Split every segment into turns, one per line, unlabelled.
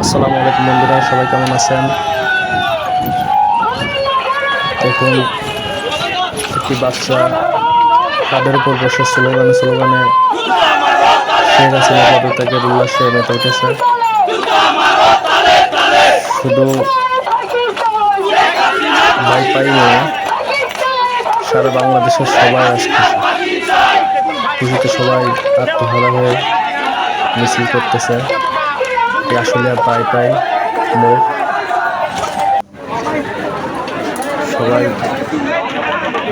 আসসালামু আলাইকুম বন্ধুরা, সবাই কেমন আছেন? দেখুন, একটি বাচ্চা তাদের উপর বসে স্লোগানে শেখ হাসিনা পদত্যাগের উল্লাসে মেতে উঠেছে। শুধু পাই নয়, সারা বাংলাদেশের সবাই আজকে খুশিতে সবাই আত্মহারা হয়ে মিছিল করতেছে। আসলে পাই মোড় সবাই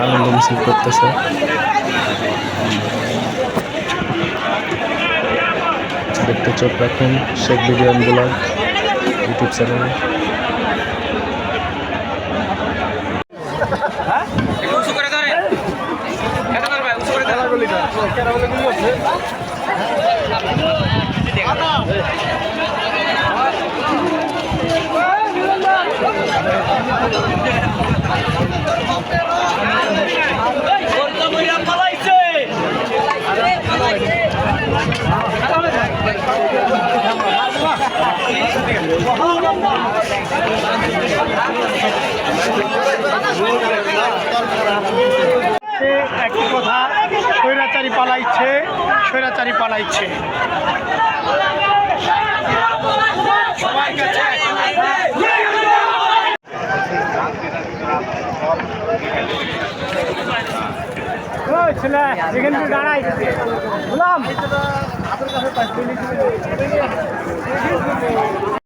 আনন্দ মিছিল করতেছে। দেখতে চোখ রাখুন শেখ বিডিয়ান ব্লগ ইউটিউব চ্যানেলে।
একটি কথা, স্বৈরাচারী পালাইছে। ছেলে এখানে দাঁড়াই